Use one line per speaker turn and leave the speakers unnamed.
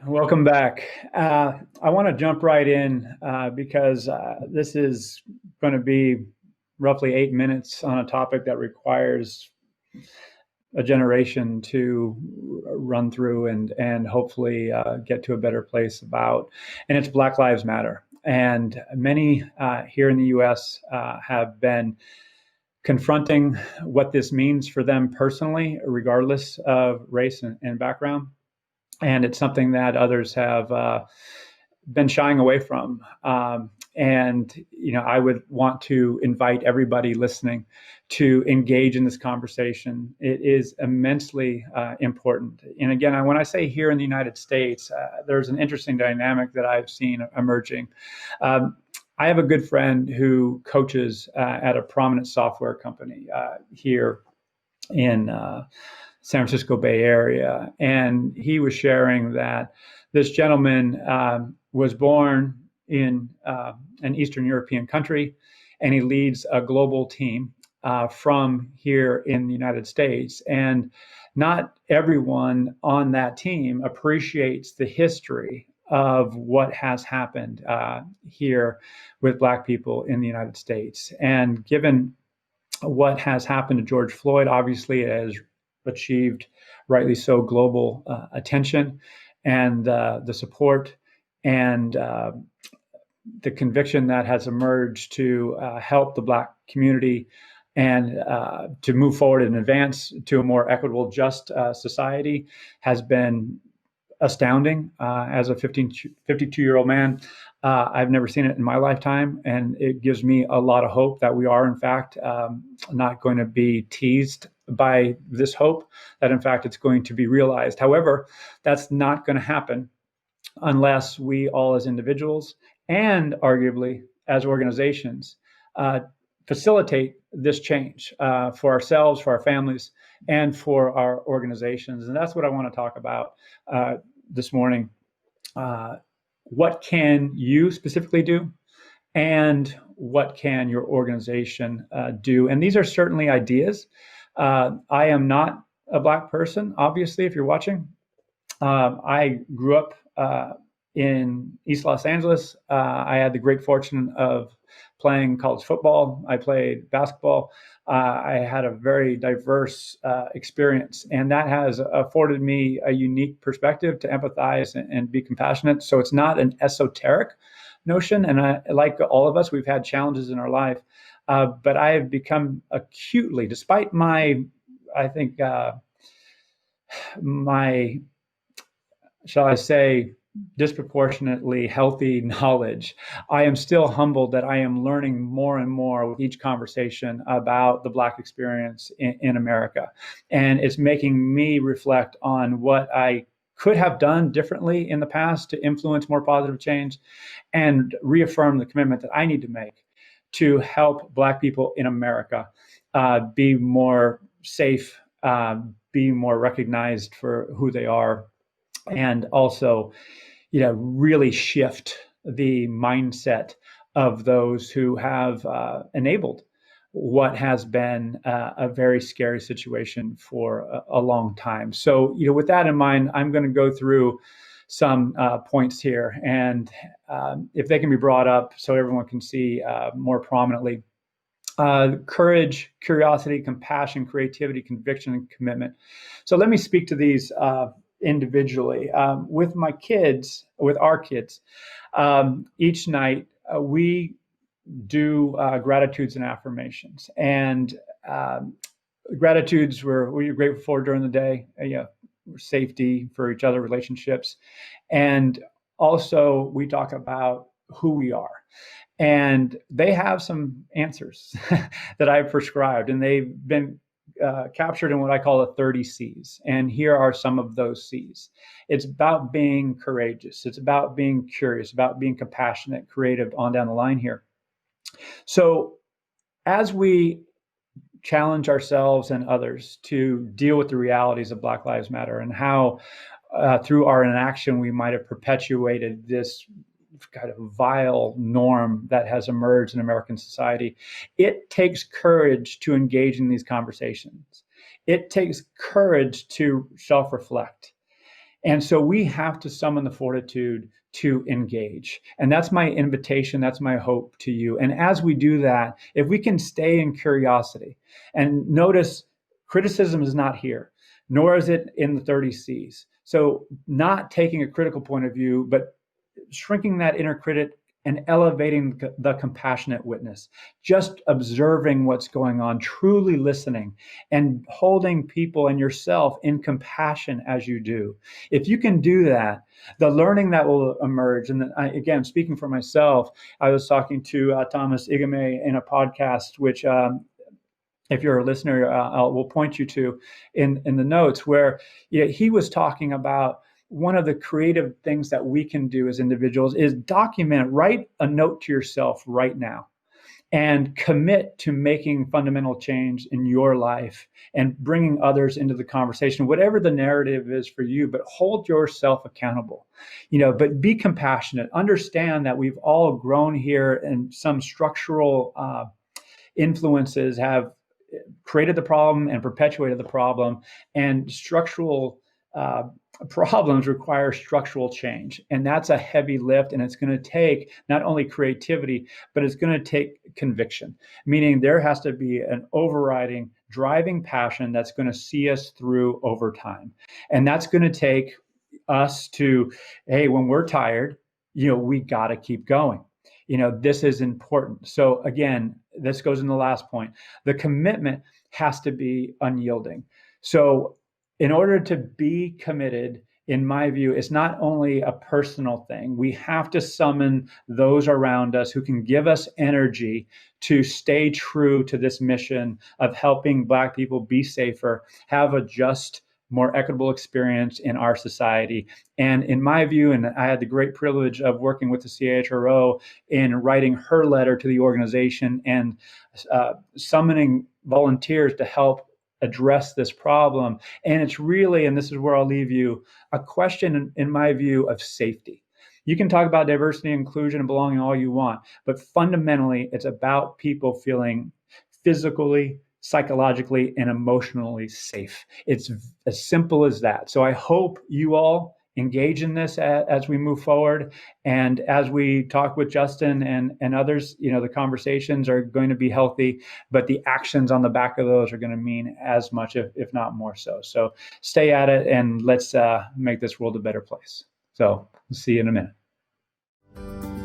Welcome back. I want to jump right in because this is going to be roughly 8 minutes on a topic that requires a generation to run through and hopefully get to a better place about. And it's Black Lives Matter. And many here in the U.S. Have been confronting what this means for them personally, regardless of race and background. And it's something that others have been shying away from. I would want to invite everybody listening to engage in this conversation. It is immensely important. And again, when I say here in the United States, there's an interesting dynamic that I've seen emerging. I have a good friend who coaches at a prominent software company here in San Francisco Bay Area. And he was sharing that this gentleman was born in an Eastern European country, and he leads a global team from here in the United States. And not everyone on that team appreciates the history of what has happened here with Black people in the United States. And given what has happened to George Floyd, obviously it has achieved, rightly so, global attention and the support and the conviction that has emerged to help the Black community and to move forward and advance to a more equitable, just society has been astounding. As a 52-year-old man, I've never seen it in my lifetime, and it gives me a lot of hope that we are, in fact, not going to be teased by this hope, that in fact it's going to be realized. However, that's not going to happen unless we all as individuals and arguably as organizations facilitate this change for ourselves, for our families, and for our organizations. And that's what I want to talk about this morning. What can you specifically do? And what can your organization do? And these are certainly ideas. I am not a Black person, obviously, if you're watching. I grew up in East Los Angeles. I had the great fortune of playing college football. I played basketball. I had a very diverse experience, and that has afforded me a unique perspective to empathize and be compassionate. So it's not an esoteric notion. And like all of us, we've had challenges in our life. But I have become acutely, despite my, shall I say, disproportionately healthy knowledge, I am still humbled that I am learning more and more with each conversation about the Black experience in America. And it's making me reflect on what I could have done differently in the past to influence more positive change, and reaffirm the commitment that I need to make to help Black people in America be more safe, be more recognized for who they are, and also, really shift the mindset of those who have enabled what has been a very scary situation for a long time. So, with that in mind, I'm going to go through some points here, and if they can be brought up so everyone can see more prominently. Courage, curiosity, compassion, creativity, conviction, and commitment. So let me speak to these individually. With our kids, each night we do gratitudes and affirmations. And gratitudes we're grateful for during the day, safety, for each other, relationships. And also we talk about who we are. And they have some answers that I've prescribed, and they've been captured in what I call the 30 C's. And here are some of those C's. It's about being courageous. It's about being curious, about being compassionate, creative, on down the line here. So as we challenge ourselves and others to deal with the realities of Black Lives Matter, and how through our inaction we might have perpetuated this kind of vile norm that has emerged in American society, it takes courage to engage in these conversations. It takes courage to self-reflect. And so we have to summon the fortitude to engage. And that's my invitation. That's my hope to you. And as we do that, if we can stay in curiosity and notice criticism is not here, nor is it in the 30 C's. So not taking a critical point of view, but shrinking that inner critic and elevating the compassionate witness, just observing what's going on, truly listening, and holding people and yourself in compassion as you do. If you can do that, the learning that will emerge, and again, speaking for myself, I was talking to Thomas Igame in a podcast, which if you're a listener, we'll point you to in the notes, where he was talking about one of the creative things that we can do as individuals is document, write a note to yourself right now and commit to making fundamental change in your life and bringing others into the conversation, whatever the narrative is for you, but hold yourself accountable, but be compassionate. Understand that we've all grown here and some structural influences have created the problem and perpetuated the problem, and structural problems require structural change, and that's a heavy lift, and it's going to take not only creativity, but it's going to take conviction, meaning there has to be an overriding driving passion that's going to see us through over time. And that's going to take us to, hey, when we're tired, we got to keep going. This is important. So again, this goes in the last point. The commitment has to be unyielding. So in order to be committed, in my view, it's not only a personal thing. We have to summon those around us who can give us energy to stay true to this mission of helping Black people be safer, have a just, more equitable experience in our society. And in my view, and I had the great privilege of working with the CHRO in writing her letter to the organization and summoning volunteers to help address this problem. And it's really, and this is where I'll leave you, a question, in my view, of safety. You can talk about diversity, inclusion, and belonging all you want, but fundamentally, it's about people feeling physically, psychologically, and emotionally safe. It's as simple as that. So I hope you all engage in this as we move forward. And as we talk with Justin and others, the conversations are going to be healthy, but the actions on the back of those are going to mean as much, if not more so. So stay at it, and let's make this world a better place. So see you in a minute.